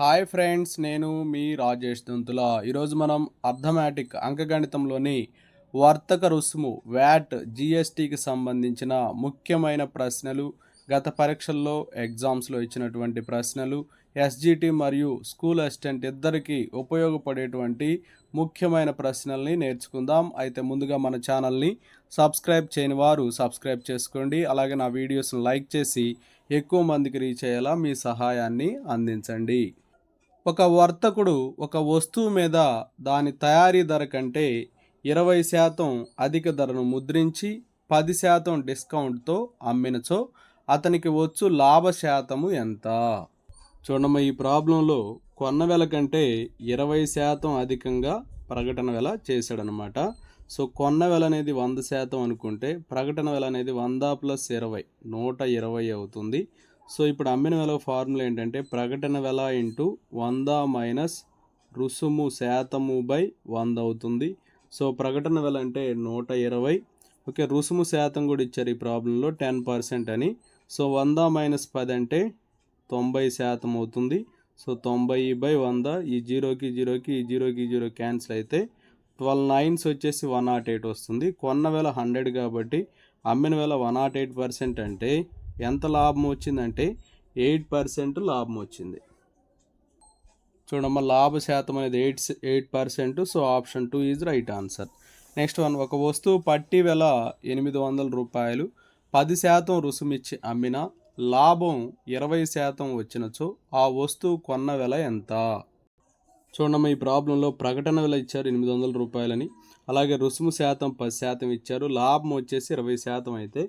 Hi friends, నేను మీ రాజేష్ దంతుల. ఈరోజు మనం అర్థమాటిక్ అంకగణితంలోని వర్తక రుసుము వ్యాట్ జిఎస్టికి సంబంధించిన ముఖ్యమైన ప్రశ్నలు, గత పరీక్షల్లో ఎగ్జామ్స్లో ఇచ్చినటువంటి ప్రశ్నలు, ఎస్జిటి మరియు స్కూల్ అసిస్టెంట్ ఇద్దరికి ఉపయోగపడేటువంటి ముఖ్యమైన ప్రశ్నల్ని నేర్చుకుందాం. అయితే ముందుగా మన ఛానల్ని సబ్స్క్రైబ్ చేయని వారు సబ్స్క్రైబ్ చేసుకోండి. అలాగే నా వీడియోస్ని లైక్ చేసి ఎక్కువ మందికి రీచ్ అయ్యేలా మీ సహాయాన్ని అందించండి. ఒక వర్తకుడు ఒక వస్తువు మీద దాని తయారీ ధర కంటే 20% అధిక ధరను ముద్రించి 10% డిస్కౌంట్తో అమ్మినచో అతనికి వచ్చు లాభ శాతము ఎంత? చూడమ్మ, ఈ ప్రాబ్లంలో కొన్న వెల కంటే 20% అధికంగా ప్రకటన వెల చేశాడనమాట. సో కొన్న వెల అనేది 100% అనుకుంటే ప్రకటన వెల అనేది 100 + 20 120 అవుతుంది. సో ఇప్పుడు అమ్మిన వెల ఫార్ములా ఏంటంటే ప్రకటన వెల ఇంటూ 100 మైనస్ రుసుము శాతము బై 100 అవుతుంది. సో ప్రకటన వెల అంటే 120. ఓకే, రుసుము శాతం కూడా ఇచ్చారు ఈ ప్రాబ్లంలో 10% అని. సో 100 - 10 అంటే 90% అవుతుంది. సో 90/100, ఈ 0కి 0కి ఈ 0కి 0 క్యాన్సిల్ అయితే 12 9s వచ్చేసి 108 వస్తుంది. కొన్న వెల 100 కాబట్టి అమ్మిన వెల 108% అంటే ఎంత లాభం వచ్చిందంటే 8% లాభం వచ్చింది. చూడమ్మ, లాభ శాతం అనేది 8%. So option 2 is right answer. Next one, ఒక వస్తువు పట్టి వెల 800 రూపాయలు, 10% రుసుమిచ్చి అమ్మిన లాభం 20% వచ్చినచో ఆ వస్తువు కొన్న వెల ఎంత? చూడమ్మ, ఈ ప్రాబ్లంలో ప్రకటన వెల ఇచ్చారు 800 రూపాయలని, అలాగే రుసుము శాతం 10% ఇచ్చారు, లాభం వచ్చేసి 20% అయితే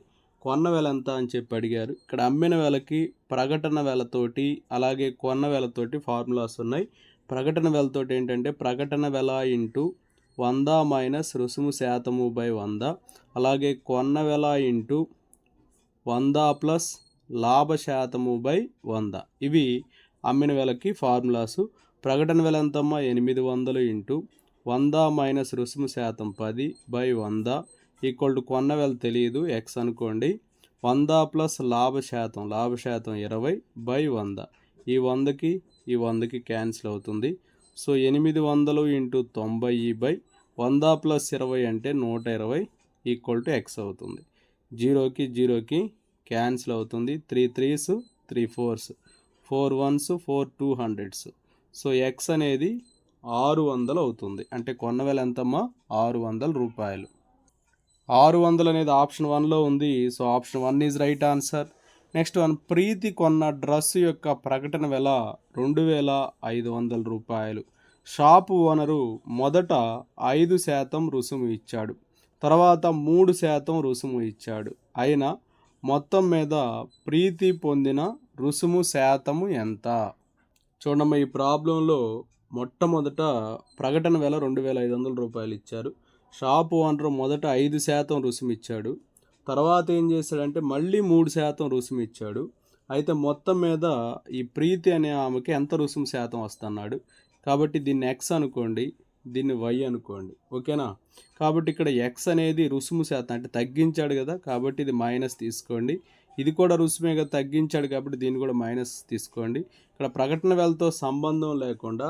కొన్న వెల ఎంత అని చెప్పి అడిగారు. ఇక్కడ అమ్మిన వెలకి ప్రకటన వెలతోటి అలాగే కొన్న వెలతోటి ఫార్ములాస్ ఉన్నాయి. ప్రకటన వెలతోటి ఏంటంటే ప్రకటన వెల ఇంటూ 100 మైనస్ రుసుము శాతము బై 100, అలాగే కొన్న వెల ఇంటూ 100 ప్లస్ లాభ శాతము బై 100. ఇవి అమ్మిన వెలకి ఫార్ములాసు. ప్రకటన వెల ఎంతమ్మా? 800 ఇంటూ 100 మైనస్ రుసుము శాతం 10 బై 100 ఈక్వల్ టు కొన్న వెల తెలియదు, ఎక్స్ అనుకోండి. 100 ప్లస్ లాభ శాతం 20 బై 100, ఈ 100కి ఈ 100కి క్యాన్సిల్ అవుతుంది. సో 800 ఇంటూ 90 బై 100 ప్లస్ 20 అంటే 120 ఈక్వల్ టు ఎక్స్ అవుతుంది. 0కి 0కి క్యాన్సిల్ అవుతుంది. 3 3s 3 4s 4 1s 4 200s. So X అనేది 600 అవుతుంది. అంటే కొన్న వెల ఎంతమ్మా? 600 రూపాయలు. 600 అనేది ఆప్షన్ 1లో ఉంది. So option 1 is right answer. Next one, Preethi కొన్న డ్రెస్సు యొక్క ప్రకటన వెల 2500 రూపాయలు. షాపు ఓనరు మొదట 5% రుసుము ఇచ్చాడు, తర్వాత 3% రుసుము ఇచ్చాడు. అయినా మొత్తం మీద ప్రీతి పొందిన రుసుము శాతము ఎంత? చూడమ్మా, ఈ ప్రాబ్లంలో మొట్టమొదట ప్రకటన వెల 2500 రూపాయలు ఇచ్చారు. షాపు ఓనర్ మొదట 5% రుసుము ఇచ్చాడు, తర్వాత ఏం చేశాడంటే మళ్ళీ 3% రుసుము ఇచ్చాడు. అయితే మొత్తం మీద ఈ ప్రీతి అనే ఆమెకి ఎంత రుసుము శాతం వస్తున్నాడు? కాబట్టి దీన్ని ఎక్స్ అనుకోండి, దీన్ని వై అనుకోండి. ఓకేనా? కాబట్టి ఇక్కడ ఎక్స్ అనేది రుసుము శాతం అంటే తగ్గించాడు కదా, కాబట్టి ఇది మైనస్ తీసుకోండి. ఇది కూడా రుసుమేగా, తగ్గించాడు కాబట్టి దీన్ని కూడా మైనస్ తీసుకోండి. ఇక్కడ ప్రకటన వెలతో సంబంధం లేకుండా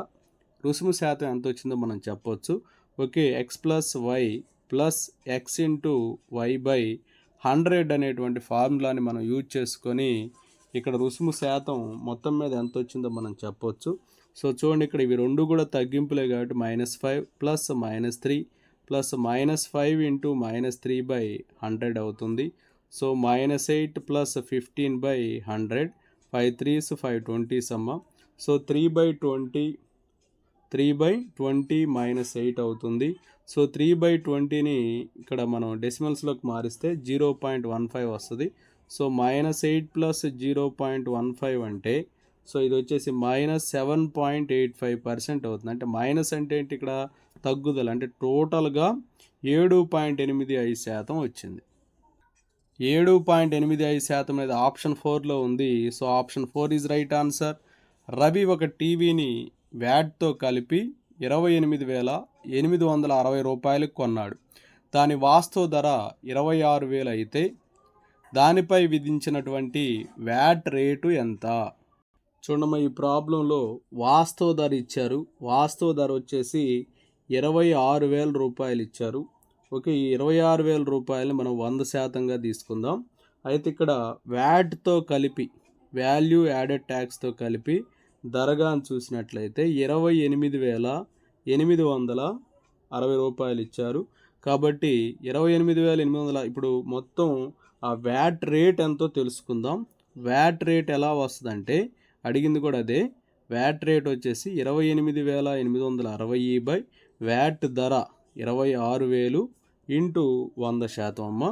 రుసుము శాతం ఎంత వచ్చిందో మనం చెప్పొచ్చు. Okay, X plus why plus X into Y by 100 అనేటువంటి ఫార్ములాని మనం యూజ్ చేసుకొని ఇక్కడ రుసుము శాతం మొత్తం మీద ఎంత వచ్చిందో మనం చెప్పొచ్చు. సో చూడండి, ఇక్కడ ఇవి రెండు కూడా తగ్గింపులే కాబట్టి -5 ప్లస్ -3 ప్లస్ -5 ఇంటూ -3 బై 100 అవుతుంది. So -8 plus 15 by 100, 5 3s 5 20s అమ్మ. సో 3/20 -8 అవుతుంది. సో 3/20ని ఇక్కడ మనం డెసిమల్స్లోకి మారిస్తే 0.15 వస్తుంది. సో -8 ప్లస్ 0.15 అంటే సో ఇది వచ్చేసి -7.85% అవుతుంది. అంటే మైనస్ అంటే ఏంటి? ఇక్కడ తగ్గుదల, అంటే టోటల్గా 7.85% వచ్చింది. 7.85% అనేది ఆప్షన్ 4లో ఉంది. So option 4 is right answer. Ravi ఒక టీవీని వ్యాట్తో కలిపి 28,860 రూపాయలకు కొన్నాడు. దాని వాస్తవ ధర 26,000 అయితే దానిపై విధించినటువంటి వ్యాట్ రేటు ఎంత? చూడమ్మా, ఈ ప్రాబ్లంలో వాస్తవ ధర ఇచ్చారు. వాస్తవ ధర వచ్చేసి 26,000 రూపాయలు ఇచ్చారు. ఓకే, ఈ 26,000 రూపాయలు మనం 100%గా తీసుకుందాం. అయితే ఇక్కడ వ్యాట్తో కలిపి, వాల్యూ యాడెడ్ ట్యాక్స్తో కలిపి ధరగా చూసినట్లయితే 28,860 రూపాయలు ఇచ్చారు. కాబట్టి 28,800 ఇప్పుడు మొత్తం ఆ వ్యాట్ రేట్ ఎంతో తెలుసుకుందాం. వ్యాట్ రేట్ ఎలా వస్తుందంటే, అడిగింది కూడా అదే. వ్యాట్ రేట్ వచ్చేసి 28,860 బై వ్యాట్ ధర 26,000 ఇంటూ 100% అమ్మ.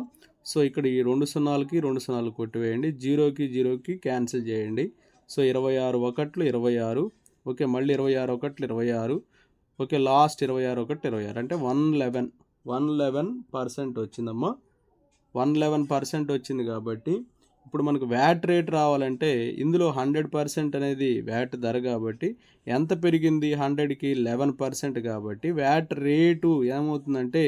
సో ఇక్కడ ఈ 2 సున్నాలకి 2 సున్నాలు కొట్టివేయండి, జీరోకి జీరోకి క్యాన్సిల్ చేయండి. సో 26 ఒకట్లు 26, ఓకే, మళ్ళీ 26 ఒకట్లు 26, ఓకే, లాస్ట్ 26 ఒకటి 26 అంటే 111% వచ్చిందమ్మా. 111% వచ్చింది. కాబట్టి ఇప్పుడు మనకు వ్యాట్ రేట్ రావాలంటే ఇందులో 100% అనేది వ్యాట్ ధర కాబట్టి ఎంత పెరిగింది? 100కి 11% కాబట్టి వ్యాట్ రేటు ఏమవుతుందంటే,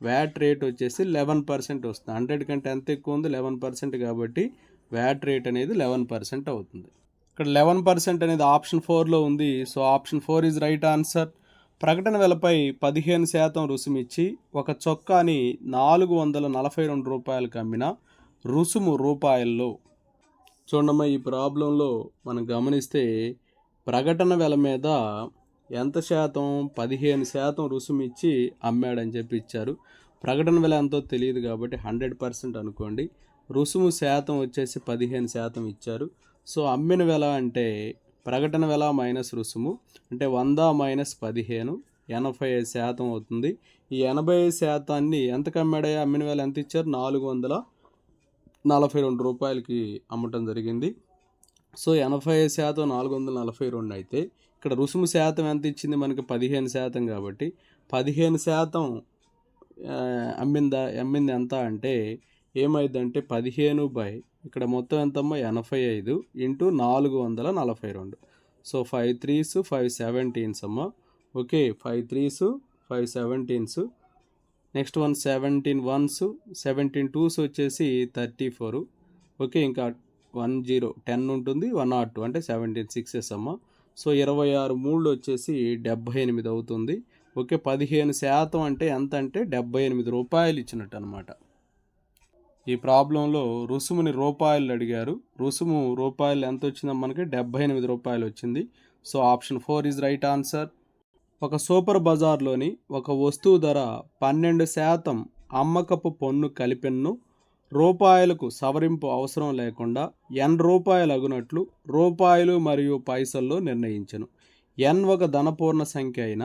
వ్యాట్ రేట్ వచ్చేసి 11% వస్తుంది. 100 కంటే ఎంత ఎక్కువ ఉంది? 11% కాబట్టి వ్యాట్ రేట్ అనేది 11% అవుతుంది. ఇక్కడ 11% అనేది ఆప్షన్ 4లో ఉంది. So option 4 is right answer. ప్రకటన వెలపై 15% రుసుమిచ్చి ఒక చొక్కాని 442 రూపాయలకు అమ్మిన రుసుము రూపాయల్లో. చూడమ్మా, ఈ ప్రాబ్లంలో మనం గమనిస్తే ప్రకటన వెల మీద ఎంత శాతం? 15% రుసుమిచ్చి అమ్మాడని చెప్పి ఇచ్చారు. ప్రకటన వెల ఎంతో తెలియదు కాబట్టి 100% అనుకోండి. రుసుము శాతం వచ్చేసి 15% ఇచ్చారు. సో అమ్మిన వెల అంటే ప్రకటన వెల మైనస్ రుసుము అంటే 100 మైనస్ 15, 85% అవుతుంది. ఈ 85% ఎంతకు అమ్మాడా? అమ్మిన వెల ఎంత ఇచ్చారు? 442 రూపాయలకి అమ్మటం జరిగింది. సో 85% 442 అయితే ఇక్కడ రుసుము శాతం ఎంత ఇచ్చింది మనకి? 15% కాబట్టి 15% అమ్మింది ఎంత అంటే ఏమైందంటే 15 బై ఇక్కడ మొత్తం ఎంతమ్మా? 85 ఇంటూ 442. సో 5 3s 5 17s అమ్మా. Okay, 5 3s 5 17s. Next 17 1s 17 2s వచ్చేసి 34. ఓకే, ఇంకా 10 ఉంటుంది, 102 అంటే 17 6s అమ్మా. సో 26 3 వచ్చేసి 78 అవుతుంది. ఓకే, 15% అంటే ఎంత అంటే 78 రూపాయలు ఇచ్చినట్టు అనమాట. ఈ ప్రాబ్లంలో రుసుముని రూపాయలు అడిగారు. రుసుము రూపాయలు ఎంత వచ్చిందో మనకి? 78 రూపాయలు వచ్చింది. So option 4 is right answer. ఒక సూపర్ బజార్లోని ఒక వస్తువు ధర 12% అమ్మకపు పన్ను కలిపెన్ను రూపాయలకు సవరింపు అవసరం లేకుండా రూపాయలు అగునట్లు రూపాయలు మరియు పైసల్లో నిర్ణయించను. ఒక ధనపూర్ణ సంఖ్య అయిన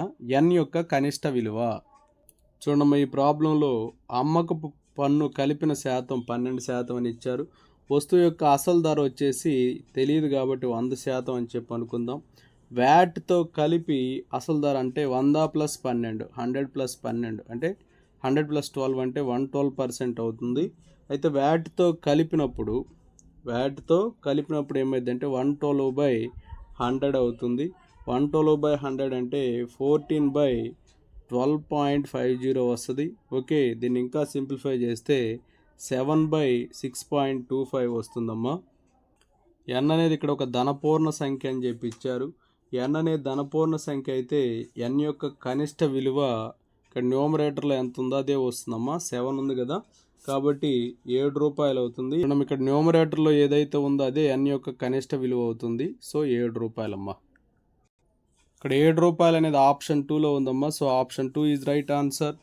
యొక్క కనిష్ట విలువ. చూడమ్మా, ఈ ప్రాబ్లంలో అమ్మకపు పన్ను కలిపిన శాతం 12% అని ఇచ్చారు. వస్తువు యొక్క అసలు ధర వచ్చేసి తెలియదు కాబట్టి 100% అని చెప్పి అనుకుందాం. వ్యాట్తో కలిపి అసలు ధర అంటే 100 + 12, 100 + 12 అంటే 100 + 12 అంటే 112% అవుతుంది. అయితే వ్యాట్తో కలిపినప్పుడు ఏమైందంటే 112/100 అవుతుంది. 112/100 అంటే 14/12.50 వస్తుంది. ఓకే, దీన్ని ఇంకా సింప్లిఫై చేస్తే 7/6.25 వస్తుందమ్మా. ఎన్ అనేది ఇక్కడ ఒక ధనపూర్ణ సంఖ్య అని చెప్పి ఇచ్చారు. ఎన్ అనేది ధనపూర్ణ సంఖ్య అయితే ఎన్ యొక్క కనిష్ట విలువ ఇక్కడ న్యూమరేటర్లో ఎంత ఉందో అదే వస్తుందమ్మా. 7 ఉంది కదా, కాబట్టి 7 రూపాయలు అవుతుంది. మనం ఇక్కడ న్యూమరేటర్లో ఏదైతే ఉందో అదే ఎన్ యొక్క కనిష్ట విలువ అవుతుంది. సో 7 రూపాయలమ్మా. ఇక్కడ 7 రూపాయలు అనేది ఆప్షన్ 2లో ఉందమ్మా. So option 2 is right answer.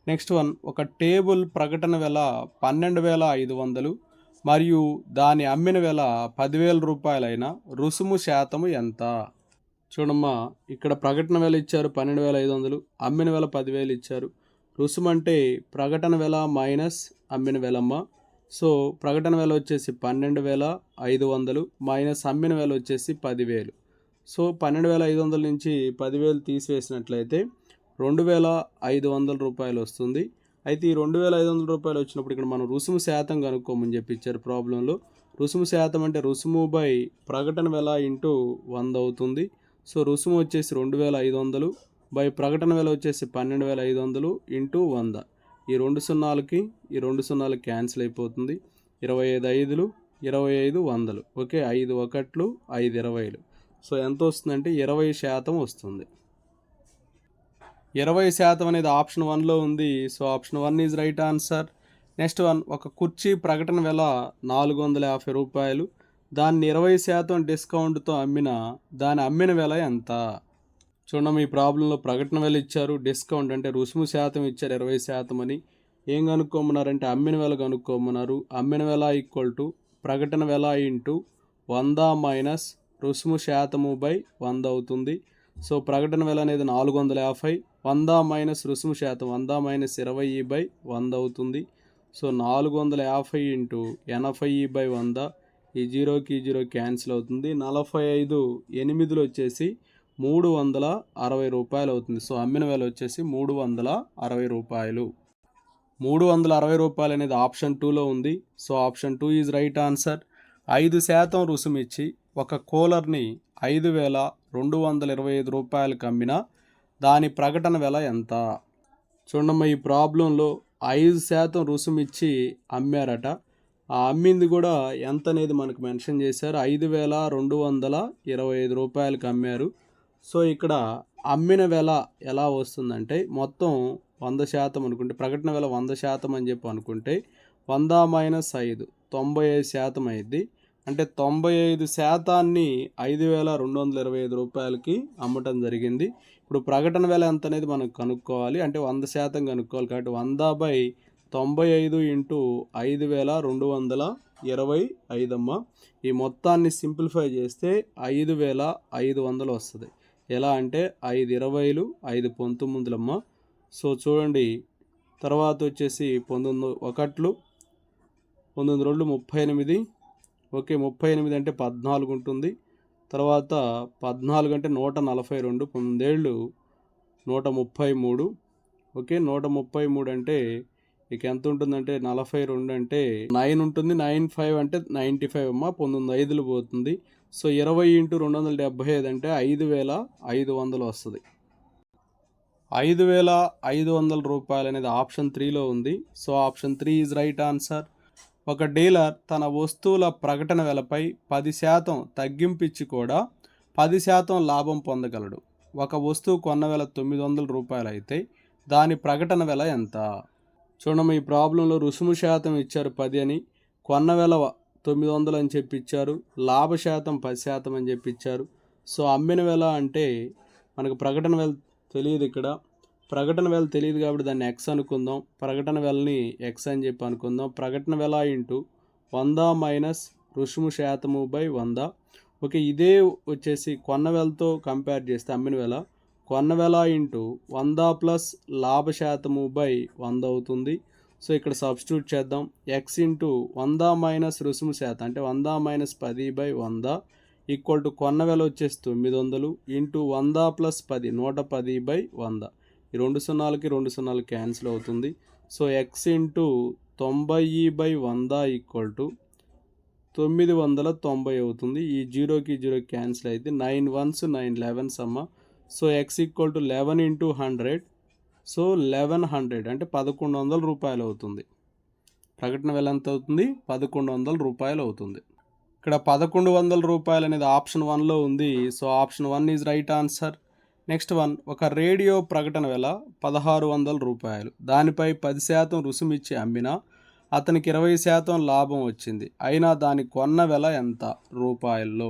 Next one, ఒక టేబుల్ ప్రకటన వెల 12,500 మరియు దాని అమ్మిన వెల 10,000 రూపాయలైన రుసుము శాతము ఎంత? చూడమ్మా, ఇక్కడ ప్రకటన వెల ఇచ్చారు 12,500, అమ్మిన వెల 10,000 ఇచ్చారు. రుసుము అంటే ప్రకటన వెల మైనస్ అమ్మిన వెలమ్మ. సో ప్రకటన వెల వచ్చేసి 12,500 మైనస్ అమ్మిన వెల వచ్చేసి 10,000. సో 12,500 నుంచి 10,000 తీసివేసినట్లయితే 2,500 రూపాయలు వస్తుంది. అయితే ఈ 2,500 రూపాయలు వచ్చినప్పుడు ఇక్కడ మనం రుసుము శాతం కనుక్కోమని చెప్పి ఇచ్చారు ప్రాబ్లంలో. రుసుము శాతం అంటే రుసుము బై ప్రకటన వెల ఇంటూ 100 అవుతుంది. సో రుసుము వచ్చేసి 2,500 బై ప్రకటన వెల వచ్చేసి 12,500 ఇంటూ 100. ఈ 2 సున్నాలకి క్యాన్సిల్ అయిపోతుంది. 25 5 25 వందలు. ఓకే, 5 ఒకట్లు 5 20లు. సో ఎంత వస్తుందంటే 20% వస్తుంది. 20% అనేది ఆప్షన్ 1లో ఉంది. So option 1 is right answer. Next one, ఒక కుర్చీ ప్రకటన వెల రూ. 450. దాన్ని 20% డిస్కౌంట్తో దాని అమ్మిన వెల ఎంత? చూడండి, ఈ ప్రాబ్లంలో ప్రకటన వెల ఇచ్చారు, డిస్కౌంట్ అంటే రుసుము శాతం ఇచ్చారు 20% అని. ఏం కనుక్కోమన్నారంటే అమ్మిన వెల కనుక్కోమన్నారు. అమ్మిన వెల ఈక్వల్ టు ప్రకటన వెల ఇంటూ 100 మైనస్ రుసుము శాతము బై 100 అవుతుంది. సో ప్రకటన వెల అనేది 450, 100 మైనస్ రుసుము శాతం 100 మైనస్ 20 బై 100 అవుతుంది. సో 450 ఇంటూ 80 బై 100, ఈ జీరోకి ఈ జీరో క్యాన్సిల్ అవుతుంది. 45 8 వచ్చేసి 360 రూపాయలు అవుతుంది. సో అమ్మిన వెల వచ్చేసి 360 రూపాయలు. 360 రూపాయలు అనేది ఆప్షన్ 2లో ఉంది. So option 2 is right answer. 5% రుసుము ఇచ్చి ఒక కూలర్ని 5,225 రూపాయలకు అమ్మినా దాని ప్రకటన వెల ఎంత? చూడమ్మా, ఈ ప్రాబ్లంలో 5% రుసుము ఇచ్చి అమ్మారట. ఆ అమ్మింది కూడా ఎంత అనేది మనకు మెన్షన్ చేశారు. 5,225 రూపాయలకు అమ్మారు. సో ఇక్కడ అమ్మిన వెల ఎలా వస్తుందంటే మొత్తం 100% అనుకుంటే, ప్రకటన వెల 100% అని చెప్పి అనుకుంటే 100 మైనస్ 5 95% అయింది. అంటే 95%ని 5,225 రూపాయలకి అమ్మటం జరిగింది. ఇప్పుడు ప్రకటన వెల ఎంత అనేది మనం కనుక్కోవాలి. అంటే 100% కనుక్కోవాలి కాబట్టి 100/95 ఇంటూ 5,225 అమ్మ. ఈ మొత్తాన్ని సింప్లిఫై చేస్తే 5,500 వస్తుంది. ఎలా అంటే 5 20లు 5 19అమ్మ. సో చూడండి, తర్వాత వచ్చేసి 19 ఒకట్లు 19 2 38. ఓకే, 38 అంటే 14 ఉంటుంది. తర్వాత 14 అంటే 142, 9 ఏళ్ళు 133. ఓకే, 133 అంటే ఇక ఎంత ఉంటుందంటే 42 అంటే 9 ఉంటుంది. 95 అంటే 95 అమ్మ. 19 5లు పోతుంది. సో 20 ఇంటూ 275 అంటే 5,500 వస్తుంది. 5,500 రూపాయలు అనేది ఆప్షన్ 3లో ఉంది. So option 3 is right answer. ఒక డీలర్ తన వస్తువుల ప్రకటన వెలపై 10% తగ్గింపు ఇచ్చి కూడా 10% లాభం పొందగలడు. ఒక వస్తువు కొన్న వెల 900 రూపాయలు అయితే దాని ప్రకటన వెల ఎంత? చూడమ్మ, ఈ ప్రాబ్లంలో రుసుము శాతం ఇచ్చారు 10 అని, కొన్న వెల 900 అని చెప్పి ఇచ్చారు, లాభ శాతం 10% అని చెప్పి ఇచ్చారు. సో అమ్మిన వెల అంటే మనకు ప్రకటన వెల తెలియదు. ఇక్కడ ప్రకటన వెల తెలియదు కాబట్టి దాన్ని ఎక్స్ అనుకుందాం. ప్రకటన వెలని ఎక్స్ అని చెప్పి అనుకుందాం. ప్రకటన వెల ఇంటూ 100 మైనస్ రుసుము శాతము బై 100. ఓకే, ఇదే వచ్చేసి కొన్న వెలతో కంపేర్ చేస్తే అమ్మిన వెల, కొన్న వెల ఇంటూ 100 ప్లస్ లాభ శాతము బై 100 అవుతుంది. సో ఇక్కడ సబ్స్టిట్యూట్ చేద్దాం. ఎక్స్ ఇంటూ 100 మైనస్ రుసుము శాతం అంటే 100 మైనస్ 10 బై 100 ఈక్వల్ టు కొన్న వెల వచ్చేసి 900 ఇంటూ 100 ప్లస్ 10 110 బై 100. ఈ 2 సున్నాలకి 2 సున్నాలు క్యాన్సిల్ అవుతుంది. So X into 90/100 equal to 990 అవుతుంది. ఈ జీరోకి జీరో క్యాన్సిల్ అయితే 9 1s 9 11s అమ్మ. So X equal to 11 into 100. So 1100 అంటే 1,100 రూపాయలు అవుతుంది. ప్రకటన వెల ఎంత అవుతుంది? 1,100 రూపాయలు అవుతుంది. ఇక్కడ 1,100 రూపాయలు అనేది ఆప్షన్ 1లో ఉంది. So option 1 is right answer. Next one, ఒక రేడియో ప్రకటన వెల 1,600 రూపాయలు. దానిపై 10% రుసుము ఇచ్చి అమ్మినా అతనికి 20% లాభం వచ్చింది. అయినా దాని కొన్న వెల ఎంత రూపాయల్లో?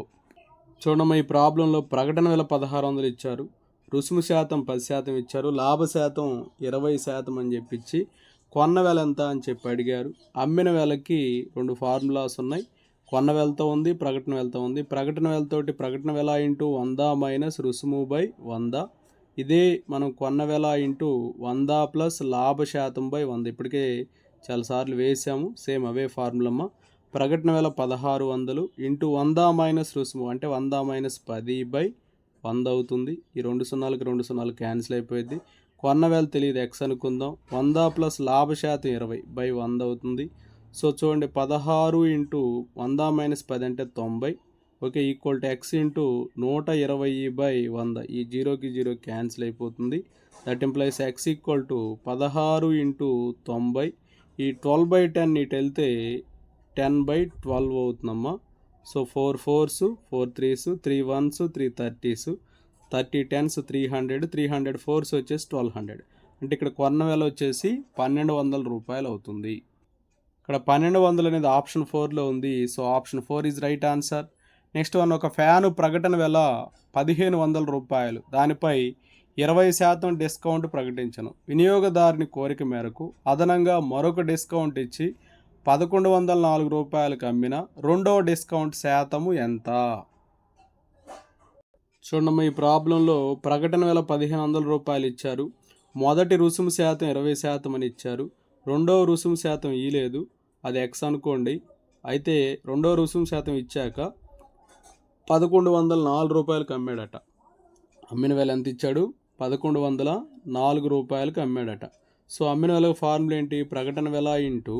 చూడమ్మ, ఈ ప్రాబ్లంలో ప్రకటన వెల 1,600 ఇచ్చారు, రుసుము శాతం 10% ఇచ్చారు, లాభ శాతం 20% అని చెప్పించి కొన్న వెల ఎంత అని చెప్పి అడిగారు. అమ్మిన వెలకి 2 ఫార్ములాస్ ఉన్నాయి. కొన్న వెలతో ఉంది, ప్రకటన వెలతో ఉంది. ప్రకటన వెలతోటి ప్రకటన వెల ఇంటూ 100 మైనస్ రుసుము బై 100. ఇదే మనం కొన్న వెల ఇంటూ 100 ప్లస్ లాభ శాతం బై 100 ఇప్పటికే చాలాసార్లు వేసాము. సేమ్ అవే ఫార్ములమ్మ. ప్రకటన వెల 1,600 ఇంటూ 100 మైనస్ రుసుము అంటే 100 మైనస్ 10 బై 100 అవుతుంది. ఈ 2 సున్నాలకి 2 సున్నాలు క్యాన్సిల్ అయిపోయింది. కొన్న వెల తెలియదు, ఎక్స్ అనుకుందాం. 100 ప్లస్ లాభ శాతం 20 బై 100 అవుతుంది. సో చూడండి, 16 ఇంటూ 100 మైనస్ 10 అంటే 90. Okay, equal to X into 120 by 100. ఈ జీరోకి జీరో క్యాన్సిల్ అయిపోతుంది. That implies X equal to 16 into 90. ఈ 12/10 ఇటు వెళ్తే 10/12 అవుతుందమ్మా. So 4 4s 4 3s 3 1s 3 30s 30 10s 300 300 4s వచ్చేసి 1200. అంటే ఇక్కడ కొన్న వెల వచ్చేసి 1200 రూపాయలు అవుతుంది. ఇక్కడ 1200 అనేది ఆప్షన్ 4లో ఉంది. So option 4 is right answer. Next one, ఒక ఫ్యాను ప్రకటన వెల 1500 రూపాయలు, దానిపై 20% డిస్కౌంట్ ప్రకటించను. వినియోగదారుని కోరిక మేరకు అదనంగా మరొక డిస్కౌంట్ ఇచ్చి 1104 రూపాయలకు అమ్మిన రెండవ డిస్కౌంట్ శాతము ఎంత? చూడమ్మా, ఈ ప్రాబ్లంలో ప్రకటన వెల 1500 రూపాయలు ఇచ్చారు. మొదటి రుసుము శాతం 20% అని ఇచ్చారు. రెండవ రుసుము శాతం ఇలేదు, అది ఎక్స్ అనుకోండి. అయితే రెండవ రుసుము శాతం ఇచ్చాక 1104 రూపాయలకు అమ్మాడట. అమ్మిన వేల ఎంత ఇచ్చాడు? 1104 రూపాయలకు అమ్మాడట. సో అమ్మిన వేల ఫార్ములా ఏంటి? ప్రకటన వెల ఇంటూ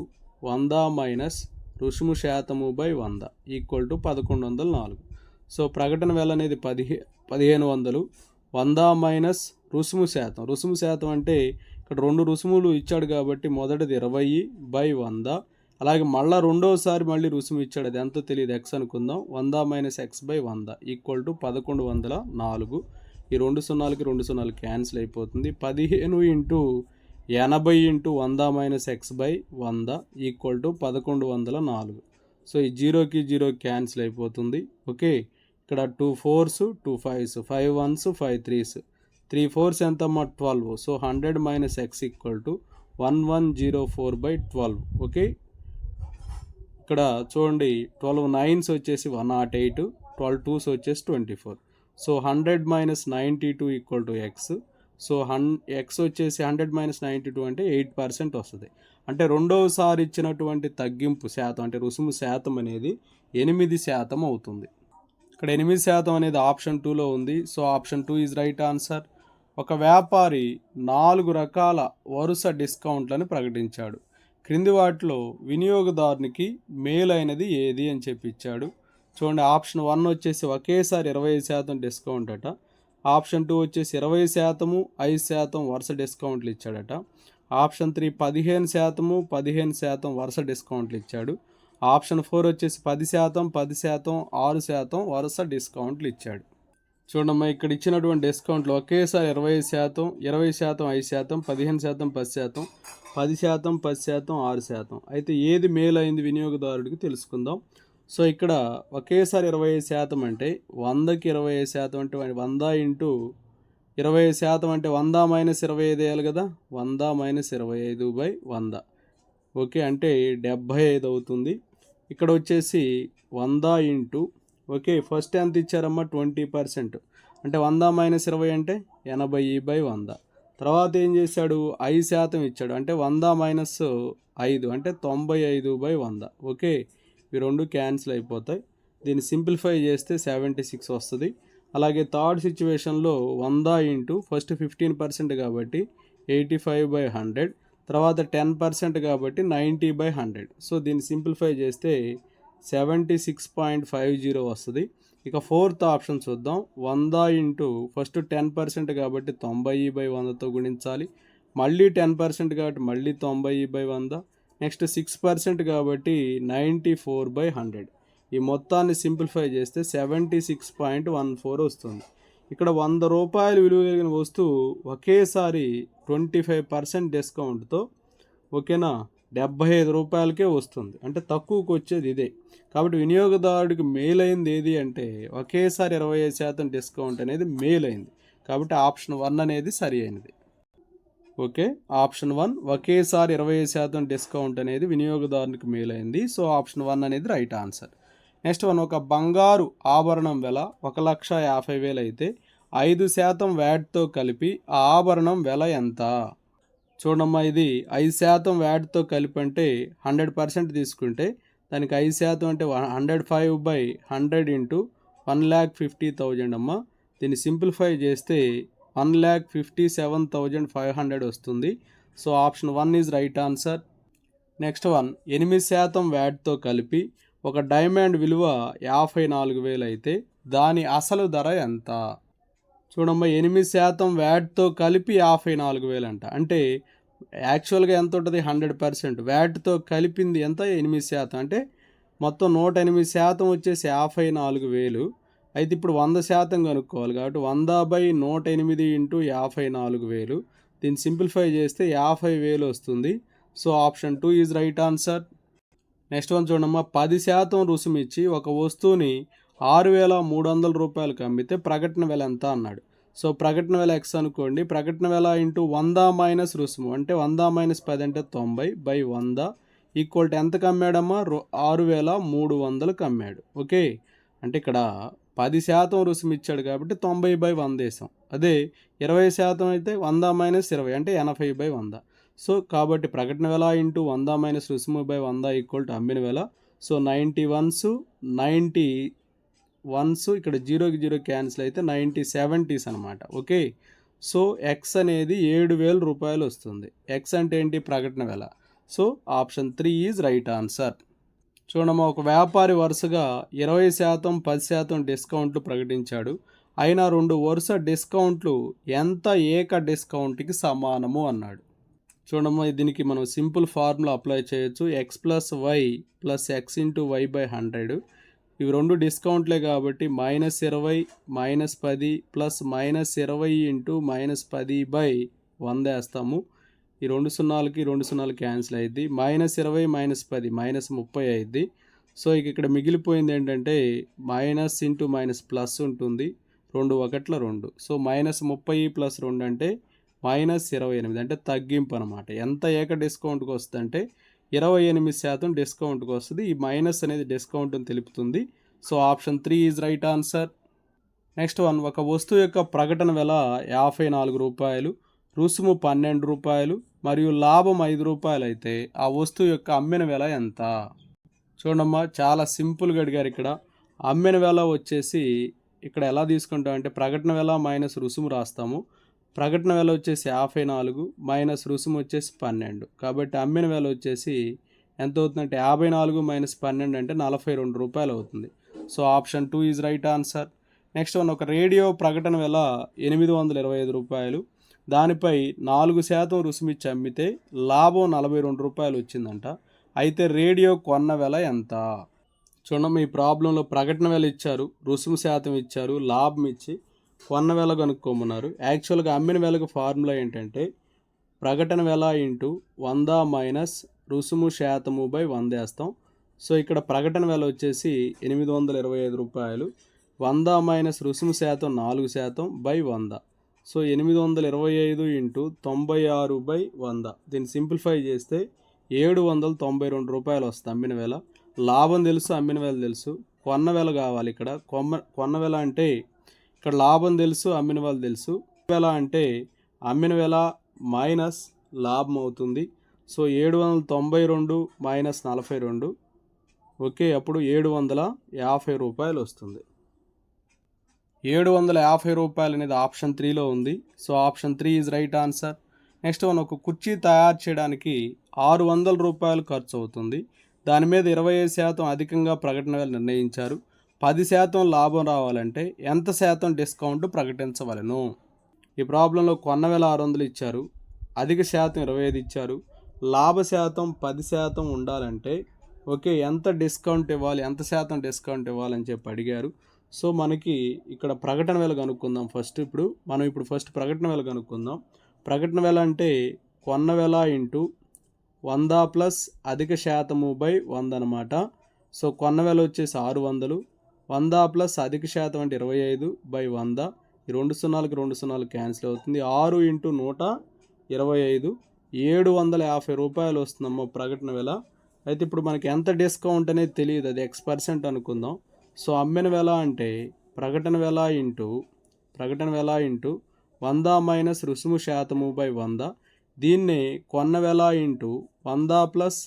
100 మైనస్ రుసుము శాతము బై 100 ఈక్వల్ టు 1104. సో ప్రకటన వెల అనేది 1500, 100 మైనస్ రుసుము శాతం. రుసుము శాతం అంటే ఇక్కడ రెండు రుసుములు ఇచ్చాడు కాబట్టి మొదటిది 20/100, అలాగే మళ్ళీ రెండోసారి మళ్ళీ రుసుము ఇచ్చాడు, అది ఎంతో తెలియదు, ఎక్స్ అనుకుందాం. 100 మైనస్ x/100 ఈక్వల్ టు 1104. ఈ 2 సున్నాలకి 2 సున్నాలు క్యాన్సిల్ అయిపోతుంది. 15 into 80 into 100 minus x/100 equal to 1104. So ఈ 0కి 0 క్యాన్సిల్ అయిపోతుంది. ఓకే, ఇక్కడ 2 4s 2 5s 5 1s 5 3s 3 4s ఎంతమ్మా? 12. So 100 minus x equal to 1104/12. Okay, ఇక్కడ చూడండి 12 9s వచ్చేసి 108, 12 2s వచ్చేసి 24. So 100 minus 92 equal to X. So X వచ్చేసి 100 మైనస్ 92 అంటే 8% వస్తుంది. అంటే రెండవసారి ఇచ్చినటువంటి తగ్గింపు శాతం అంటే రుసుము శాతం అనేది 8% అవుతుంది. ఇక్కడ 8% అనేది ఆప్షన్ 2లో ఉంది. So option 2 is right answer. ఒక వ్యాపారి 4 రకాల వరుస డిస్కౌంట్లను ప్రకటించాడు. క్రింది వాటిలో వినియోగదారునికి మేలైనది ఏది అని చెప్పి ఇచ్చాడు. చూడండి, ఆప్షన్ 1 వచ్చేసి ఒకేసారి 25% డిస్కౌంట్ అట. ఆప్షన్ 2 వచ్చేసి 20%, 5% వరుస డిస్కౌంట్లు ఇచ్చాడట. ఆప్షన్ 3 15%, 15% వరుస డిస్కౌంట్లు ఇచ్చాడు. ఆప్షన్ 4 వచ్చేసి 10%, 10%, 6% వరుస డిస్కౌంట్లు ఇచ్చాడు. చూడమ్మా, ఇక్కడ ఇచ్చినటువంటి డిస్కౌంట్లు ఒకేసారి 20%, 20%, 5%, 15%, 10%, 10%, 10%, 6%. అయితే ఏది మేలైంది వినియోగదారుడికి తెలుసుకుందాం. సో ఇక్కడ ఒకేసారి 25% అంటే 100కి 25% అంటే 100 ఇంటూ 25% అంటే 100 మైనస్ 25 వేయాలి కదా. 100 మైనస్ 25/100 ఓకే అంటే 75 అవుతుంది. ఇక్కడ వచ్చేసి 100 ఇంటూ ఓకే ఫస్ట్ ఎంత ఇచ్చారమ్మా? 20%. అంటే 100 మైనస్ 20 అంటే 80/100. తర్వాత ఏం చేశాడు? 5% ఇచ్చాడు. అంటే 100 మైనస్ 5 అంటే 95/100. ఓకే, ఇవి రెండు క్యాన్సిల్ అయిపోతాయి. దీన్ని సింప్లిఫై చేస్తే 76 వస్తుంది. అలాగే థర్డ్ సిచ్యువేషన్లో 100 ఇంటూ ఫస్ట్ 15% కాబట్టి 85/100, తర్వాత 10% కాబట్టి 90/100. సో దీన్ని సింప్లిఫై చేస్తే 76.50 వస్తుంది. ఇక ఫోర్త్ ఆప్షన్ చూద్దాం. 100 ఇంటూ ఫస్ట్ 10% కాబట్టి 90/100తో గుణించాలి. మళ్ళీ 10% కాబట్టి మళ్ళీ 90/100. నెక్స్ట్ 6% కాబట్టి 94/100. ఈ మొత్తాన్ని సింప్లిఫై చేస్తే 76.14 వస్తుంది. ఇక్కడ 100 రూపాయలు విలువ కలిగిన వస్తువు ఒకేసారి 25% డిస్కౌంట్తో ఓకేనా 75 రూపాయలకే వస్తుంది. అంటే తక్కువకి వచ్చేది ఇదే. కాబట్టి వినియోగదారుడికి మేలైంది ఏది అంటే ఒకేసారి 25% డిస్కౌంట్ అనేది మేలైంది. కాబట్టి ఆప్షన్ 1 అనేది సరి అయినది. ఓకే, ఆప్షన్ 1 ఒకేసారి 25% డిస్కౌంట్ అనేది వినియోగదారునికి మేలైంది. సో ఆప్షన్ 1 అనేది రైట్ ఆన్సర్. నెక్స్ట్ వన్, ఒక బంగారు ఆభరణం వెల 1,50,000 అయితే 5% వ్యాట్తో కలిపి ఆ ఆభరణం వెల ఎంత? చూడమ్మా, ఇది 5% వ్యాట్తో కలిపి అంటే 100% తీసుకుంటే దానికి 5% అంటే 105/100 ఇంటూ 1,50,000 అమ్మా. దీన్ని సింప్లిఫై చేస్తే 1,57,500 వస్తుంది. So option 1 is right answer. Next one, 8% వ్యాట్తో కలిపి ఒక డైమండ్ విలువ 54,000 అయితే దాని అసలు ధర ఎంత? చూడమ్మా, 8% వ్యాట్తో కలిపి 54,000 అంట. అంటే యాక్చువల్గా ఎంత ఉంటుంది? 100%. వ్యాట్తో కలిపింది ఎంత? 8% అంటే మొత్తం 108% వచ్చేసి 54,000. అయితే ఇప్పుడు 100% కనుక్కోవాలి కాబట్టి 100/108 ఇంటూ 54,000. దీన్ని సింప్లిఫై చేస్తే 50,000 వస్తుంది. So option 2 is right answer. Next one చూడమ్మా, 10% రుసుము ఇచ్చి ఒక వస్తువుని 6,300 అమ్మితే ప్రకటన వెల ఎంత అన్నాడు. సో ప్రకటన వెల ఎక్స్ అనుకోండి, ప్రకటన వెల ఇంటూ 100 మైనస్ రుసుము అంటే 100 మైనస్ 10 అంటే 90/100 ఈక్వల్ టు ఎంతకు అమ్మాడమ్మా, 6,300కి అమ్మాడు. ఓకే, అంటే ఇక్కడ 10% రుసుము ఇచ్చాడు కాబట్టి 90/100 వేసాం. అదే 20% అయితే 100 మైనస్ 20 అంటే 80/100. సో కాబట్టి ప్రకటన వెల ఇంటూ 100 మైనస్ రుసుము/100 ఈక్వల్ టు అమ్మిన వెల. సో 90 ఇక్కడ 0కి 0 క్యాన్సిల్ అయితే 90/70 అనమాట. ఓకే, సో ఎక్స్ అనేది 7,000 రూపాయలు వస్తుంది. ఎక్స్ అంటే ఏంటి, ప్రకటన వెల. So option 3 is right answer. చూడమ్మా, ఒక వ్యాపారి వరుసగా 20%, 10% డిస్కౌంట్లు ప్రకటించాడు. అయినా 2 వరుస డిస్కౌంట్లు ఎంత ఏక డిస్కౌంట్కి సమానము అన్నాడు. చూడమ్మా, దీనికి మనం సింపుల్ ఫార్ములా అప్లై చేయొచ్చు. X plus why plus X into వై/100. ఇవి 2 డిస్కౌంట్లే కాబట్టి -20 -10 ప్లస్ -20 ఇంటూ -10/100 వేస్తాము. ఈ 2 సున్నాలకి 2 సున్నాలు క్యాన్సిల్ అయ్యిద్ది. -20 -10 -30 అయ్యిద్ది. సో ఇక్కడ మిగిలిపోయింది ఏంటంటే మైనస్ ఇంటూ మైనస్ ప్లస్ ఉంటుంది. 2 1ల 2. సో -30 ప్లస్ 2 అంటే -28 అంటే తగ్గింపు అనమాట. ఎంత ఏక డిస్కౌంట్కి వస్తుంది అంటే 28% డిస్కౌంట్కి వస్తుంది. ఈ మైనస్ అనేది డిస్కౌంట్ని తెలుపుతుంది. So option 3 is right answer. Next one, ఒక వస్తువు యొక్క ప్రకటన వెల 54 రూపాయలు, రుసుము 12 రూపాయలు మరియు లాభం 5 రూపాయలు అయితే ఆ వస్తువు యొక్క అమ్మిన వెల ఎంత? చూడమ్మా, చాలా సింపుల్గా అడిగారు ఇక్కడ. అమ్మిన వెల వచ్చేసి ఇక్కడ ఎలా తీసుకుంటాం అంటే ప్రకటన వెల మైనస్ రుసుము రాస్తాము. ప్రకటన వెల వచ్చేసి 54 మైనస్ రుసుము వచ్చేసి 12. కాబట్టి అమ్మిన వెల వచ్చేసి ఎంత అవుతుందంటే 54 మైనస్ 12 అంటే 42 రూపాయలు అవుతుంది. So option 2 is right answer. Next one, ఒక రేడియో ప్రకటన వెల 825 రూపాయలు, దానిపై 4% రుసుము ఇచ్చి అమ్మితే లాభం 42 రూపాయలు వచ్చిందంట. అయితే రేడియో కొన్న వెల ఎంత? చూడమ్మా, ఈ ప్రాబ్లంలో ప్రకటన వెల ఇచ్చారు, రుసుము శాతం ఇచ్చారు, లాభం ఇచ్చి కొన్న వెల కనుక్కోమన్నారు. యాక్చువల్గా అమ్మిన వెలకు ఫార్ములా ఏంటంటే ప్రకటన వెల ఇంటూ 100 మైనస్ రుసుము శాతము/100 వేస్తాం. సో ఇక్కడ ప్రకటన వెల వచ్చేసి 825 రూపాయలు, 100 మైనస్ రుసుము శాతం 4%/100. So 825 into 96/100. దీన్ని సింప్లిఫై చేస్తే 792 రూపాయలు వస్తుంది అమ్మిన వెల. లాభం తెలుసు, అమ్మిన వెల తెలుసు, కొన్న వెల కావాలి. ఇక్కడ కొన్న వెల అంటే ఇక్కడ లాభం తెలుసు, అమ్మిన వెల తెలుసు. వెల అంటే అమ్మిన వెల మైనస్ లాభం అవుతుంది. So 792 minus 42. ఓకే, అప్పుడు 750 రూపాయలు వస్తుంది. 750 రూపాయలు అనేది ఆప్షన్ 3లో ఉంది. So option 3 is right answer. Next one, ఒక కుర్చీ తయారు చేయడానికి 600 రూపాయలు ఖర్చు అవుతుంది. దాని మీద 25% అధికంగా ప్రకటన వెల నిర్ణయించారు. 10% లాభం రావాలంటే ఎంత శాతం డిస్కౌంట్ ప్రకటించవలను? ఈ ప్రాబ్లంలో కొన్న వెల 600 ఇచ్చారు, అధిక శాతం 25 ఇచ్చారు, లాభ శాతం 10% ఉండాలంటే ఓకే ఎంత డిస్కౌంట్ ఇవ్వాలి, ఎంత శాతం డిస్కౌంట్ ఇవ్వాలని చెప్పి అడిగారు. సో మనకి ఇక్కడ ప్రకటన వెల కనుక్కుందాం ఫస్ట్. మనం ఫస్ట్ ప్రకటన వెల కనుక్కుందాం. ప్రకటన వెల అంటే కొన్న వెల ఇంటూ 100 ప్లస్ అధిక శాతము/100 అనమాట. సో కొన్న వెల వచ్చేసి 600, 100 ప్లస్ అధిక శాతం అంటే 25/100. ఈ 2 సున్నాలకి 2 సున్నాలు క్యాన్సిల్ అవుతుంది. 6 ఇంటూ 125 750 రూపాయలు వస్తుందమ్మా ప్రకటన వెల. అయితే ఇప్పుడు మనకి ఎంత డిస్కౌంట్ అనేది తెలియదు, అది X% అనుకుందాం. సో అమ్మిన వెల అంటే ప్రకటన వెల ఇంటూ 100 మైనస్ రుసుము శాతము/100. దీన్నే కొన్న వెల ఇంటూ 100 ప్లస్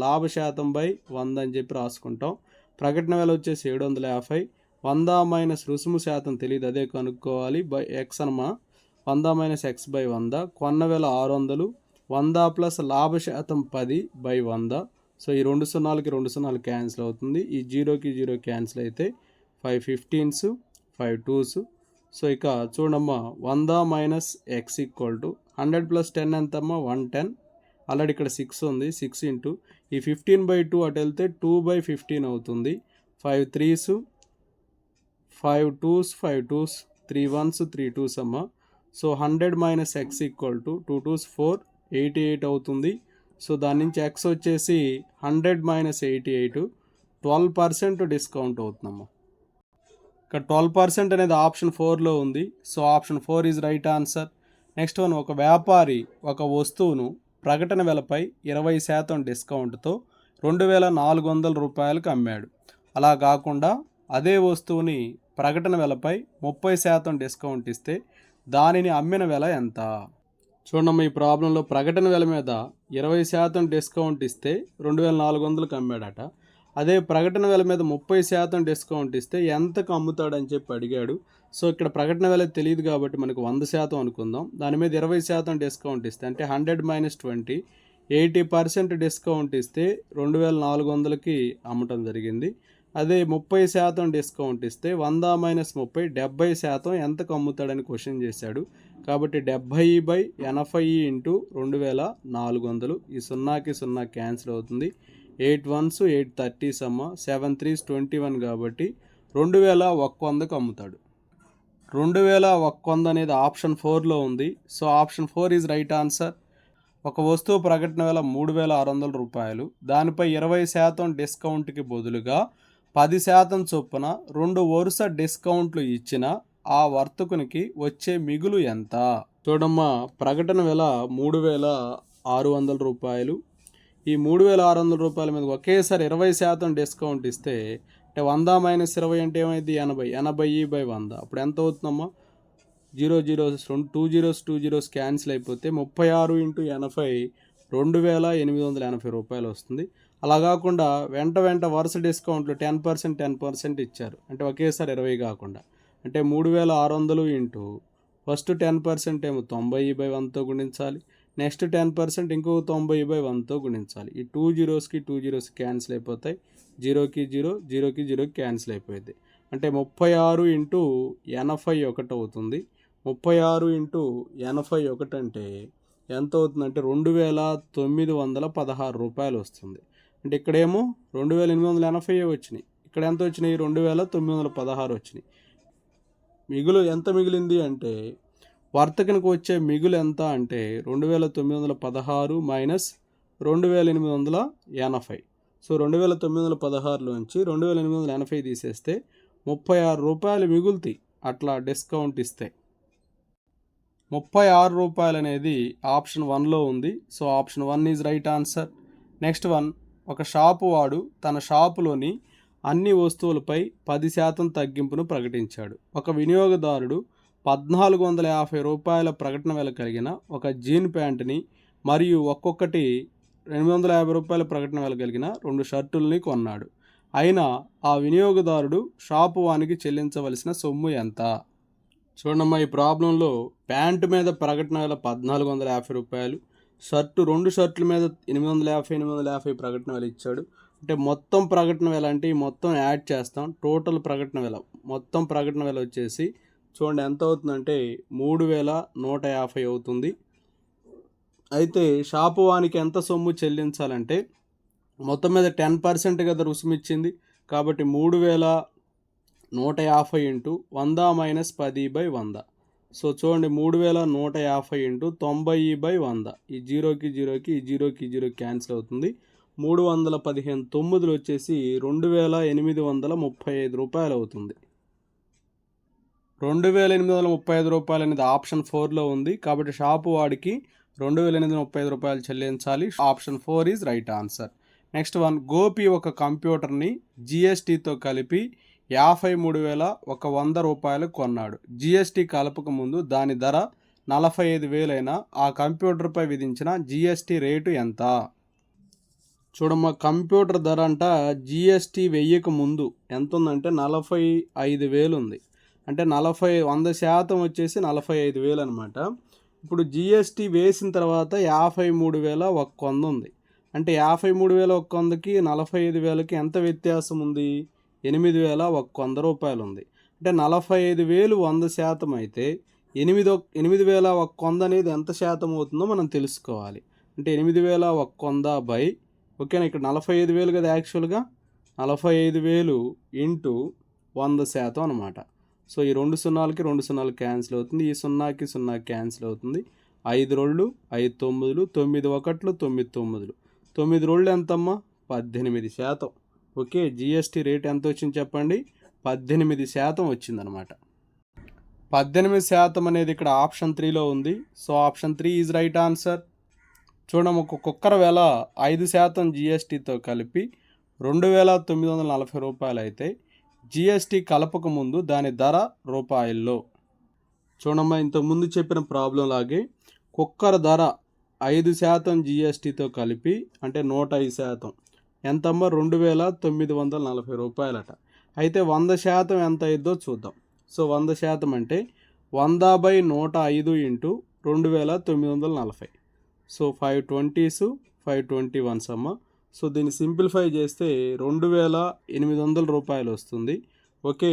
లాభ శాతం/100 అని చెప్పి రాసుకుంటాం. ప్రకటన వెల వచ్చేసి 750, 100 మైనస్ రుసుము శాతం తెలియదు, అదే కనుక్కోవాలి. ఎక్స్ అనమా, 100 మైనస్ x/100. కొన్న వెల 600, 100 ప్లస్ లాభ శాతం 10/100. సో ఈ 2 సున్నాలకి 2 సున్నాలు క్యాన్సిల్ అవుతుంది. ఈ 0కి 0 క్యాన్సిల్ అయితే 5 15s 5 2s. సో ఇక చూడమ్మా, 100 minus x equal to 100 plus 10 ఎంతమ్మా 110. ఆల్రెడీ ఇక్కడ 6 ఉంది. 6 ఇంటూ ఈ 15/2 అటు వెళ్తే 2/15 అవుతుంది. 5 3s 5 2s 5 2s 3 1s 3 2s అమ్మ. So 100 minus X equal to 2 2s 4 88 అవుతుంది. సో దాని నుంచి ఎక్స్ వచ్చేసి 100 మైనస్ 88 12% డిస్కౌంట్ అవుతుందమ్మా. ఇక్కడ 12% అనేది ఆప్షన్ 4లో ఉంది. So option 4 is right answer. Next one, ఒక వ్యాపారి ఒక వస్తువును ప్రకటన వెలపై 20% డిస్కౌంట్తో 2400 రూపాయలకు అమ్మాడు. అలా కాకుండా అదే వస్తువుని ప్రకటన వెలపై 30% డిస్కౌంట్ ఇస్తే దానిని అమ్మిన వెల ఎంత? చూడమ్మా, ఈ ప్రాబ్లంలో ప్రకటన వెల మీద 20% డిస్కౌంట్ ఇస్తే 2400కి అమ్మాడట. అదే ప్రకటన వెల మీద 30% డిస్కౌంట్ ఇస్తే ఎంతకు అమ్ముతాడని చెప్పి అడిగాడు. సో ఇక్కడ ప్రకటన వెల తెలియదు కాబట్టి మనకు 100% అనుకుందాం. దాని మీద 20% డిస్కౌంట్ ఇస్తే అంటే 100 మైనస్ 20 80% డిస్కౌంట్ ఇస్తే 2400కి అమ్మటం జరిగింది. అదే 30% డిస్కౌంట్ ఇస్తే 100 మైనస్ 30 70% ఎంతకు అమ్ముతాడని క్వశ్చన్ చేశాడు. కాబట్టి 70/80 ఇంటూ 2400. ఈ 0కి 0 క్యాన్సిల్ అవుతుంది. 8 1s 8 30s అమ్మ. 7 3s 21 కాబట్టి 2100కి అమ్ముతాడు. 2100 అనేది ఆప్షన్ 4లో ఉంది. So option 4 is right answer. ఒక వస్తువు ప్రకటన వెల 3600 రూపాయలు. దానిపై 20% డిస్కౌంట్కి బదులుగా 10% చొప్పున 2 వరుస డిస్కౌంట్లు ఇచ్చిన ఆ వర్తకునికి వచ్చే మిగులు ఎంత? చూడమ్మా, ప్రకటన వెల 3600 రూపాయలు. ఈ 3600 రూపాయల మీద ఒకేసారి 20% డిస్కౌంట్ ఇస్తే అంటే 100 మైనస్ 20 అంటే ఏమైంది? 80. 80/100 అప్పుడు ఎంత అవుతుందమ్మా? 0 0s 2 0s క్యాన్సిల్ అయిపోతే 36 ఇంటూ 80 2880 రూపాయలు వస్తుంది. అలా కాకుండా వెంట వరుస డిస్కౌంట్లు 10% ఇచ్చారు. అంటే ఒకేసారి 20 కాకుండా అంటే 3600 ఇంటూ ఫస్ట్ 10% ఏమో 90/100తో గుణించాలి. నెక్స్ట్ 10% ఇంకో 90/100తో గుణించాలి. ఈ 2 0s క్యాన్సిల్ అయిపోతాయి. 0కి 0 0కి 0 క్యాన్సిల్ అయిపోయింది. అంటే 36 ఇంటూ 81 అవుతుంది. 36 ఇంటూ 81 అంటే ఎంత అవుతుందంటే 2916 రూపాయలు వస్తుంది. అంటే ఇక్కడేమో 2880 వచ్చినాయి. ఇక్కడ ఎంత వచ్చినాయి? 2916 వచ్చినాయి. మిగులు ఎంత మిగిలింది అంటే వర్తకునికి వచ్చే మిగులు ఎంత అంటే 2916 మైనస్ 2880. సో 2916లోంచి 2880 తీసేస్తే 36 రూపాయలు మిగులుతాయి అట్లా డిస్కౌంట్ ఇస్తే. 36 రూపాయలు అనేది ఆప్షన్ 1లో ఉంది. So option 1 is right answer. Next one, ఒక షాపు వాడు తన షాపులోని అన్ని వస్తువులపై 10% తగ్గింపును ప్రకటించాడు. ఒక వినియోగదారుడు 1450 రూపాయల ప్రకటన వెల కలిగిన ఒక జీన్ ప్యాంటుని మరియు ఒక్కొక్కటి 250 రూపాయల ప్రకటన వెల కలిగిన 2 షర్టుల్ని కొన్నాడు. అయినా ఆ వినియోగదారుడు షాపు వానికి చెల్లించవలసిన సొమ్ము ఎంత? చూడమ్మా, ఈ ప్రాబ్లంలో ప్యాంటు మీద ప్రకటన వెల 1450 రూపాయలు, రెండు షర్టుల మీద 850 ప్రకటన వెల ఇచ్చాడు. అంటే మొత్తం ప్రకటన వెల అంటే ఈ మొత్తం యాడ్ చేస్తాం. టోటల్ ప్రకటన వెల మొత్తం ప్రకటన వెల వచ్చేసి చూడండి ఎంత అవుతుందంటే 3150 అవుతుంది. అయితే షాపు వానికి ఎంత సొమ్ము చెల్లించాలంటే మొత్తం మీద 10% కదా రుసుము ఇచ్చింది. కాబట్టి 3150 ఇంటూ 100 మైనస్ 10/100. సో చూడండి 3150 ఇంటూ 90/100. ఈ 0కి 0కి ఈ 0కి 0 క్యాన్సిల్ అవుతుంది. 315 9 వచ్చేసి 2835 రూపాయలు అవుతుంది. 2835 రూపాయలు అనేది ఆప్షన్ 4లో ఉంది. కాబట్టి షాపు వాడికి 2835 రూపాయలు చెల్లించాలి. Option 4 is right answer. Next one, Gopi ఒక కంప్యూటర్ని జిఎస్టీతో కలిపి 53,100 రూపాయలకు కొన్నాడు. జిఎస్టీ కలపక ముందు దాని ధర 45,000 అయినా ఆ కంప్యూటర్పై విధించిన జిఎస్టీ రేటు ఎంత? చూడమ్మా, కంప్యూటర్ ధర అంట జిఎస్టీ వెయ్యక ముందు ఎంత ఉందంటే 45,000 ఉంది. అంటే 100% వచ్చేసి 45,000 అనమాట. ఇప్పుడు జిఎస్టీ వేసిన తర్వాత 53,100 ఉంది. అంటే 53,100కి 45,000కి ఎంత వ్యత్యాసం ఉంది? 8,100 రూపాయలు ఉంది. అంటే 45,000 100% అయితే 8,100 అనేది ఎంత శాతం అవుతుందో మనం తెలుసుకోవాలి. అంటే 8100 బై ఓకేనా, ఇక్కడ 45,000 కదా యాక్చువల్గా, 45,000 ఇంటూ 100% అనమాట. సో ఈ 2 సున్నాలకి 2 సున్నాలు క్యాన్సిల్ అవుతుంది, ఈ 0కి 0 క్యాన్సిల్ అవుతుంది. 5 రోళ్ళు 5 తొమ్మిదిలు, 9 ఒకట్లు 9 తొమ్మిదిలు, 9 రోళ్ళు ఎంతమ్మా 18%. ఓకే, జిఎస్టీ రేట్ ఎంత వచ్చింది చెప్పండి, 18% వచ్చిందనమాట. 18% అనేది ఇక్కడ ఆప్షన్ 3లో ఉంది. So option 3 is right answer. చూడడం ఒక కుక్కర్ వెల 5% జిఎస్టీతో కలిపి 2,940 రూపాయలు అయితే జిఎస్టీ కలపక ముందు దాని ధర రూపాయల్లో. చూడమ్మా, ఇంతకుముందు చెప్పిన ప్రాబ్లం లాగే కుక్కర్ ధర 5% జిఎస్టీతో కలిపి అంటే 105% ఎంతమ్మా 2,940 రూపాయలట. అయితే 100% ఎంత అయిద్దో చూద్దాం. సో 100% అంటే 100/105 ఇంటూ 2,940. సో 520s 521s అమ్మ. సో దీన్ని సింప్లిఫై చేస్తే 2,800 రూపాయలు వస్తుంది. ఓకే,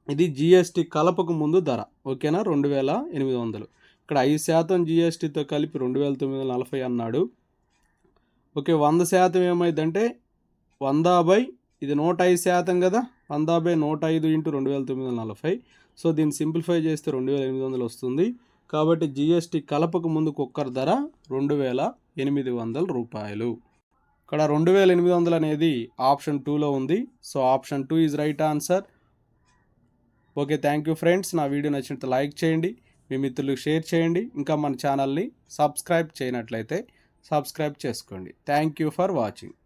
ఇది జిఎస్టీ కలపక ముందు ధర. ఓకేనా, 2,800. ఇక్కడ 5% జిఎస్టీతో కలిపి 2,940 అన్నాడు. ఓకే, 100% ఏమైందంటే 100 ఇది 105% కదా, 100/105 ఇంటూ 2,940. సో దీన్ని సింప్లిఫై చేస్తే 2,800 వస్తుంది. కాబట్టి జిఎస్టీ కలపక ముందు కుక్కర్ ధర 2,800 రూపాయలు. ఇక్కడ 2,800 అనేది ఆప్షన్ 2లో ఉంది. So option 2 is right answer. Okay, thank you friends. నా వీడియో నచ్చినట్టు లైక్ చేయండి, మీ మిత్రులకు షేర్ చేయండి. ఇంకా మన ఛానల్ని సబ్స్క్రైబ్ చేయనట్లయితే సబ్స్క్రైబ్ చేసుకోండి. Thank you for watching.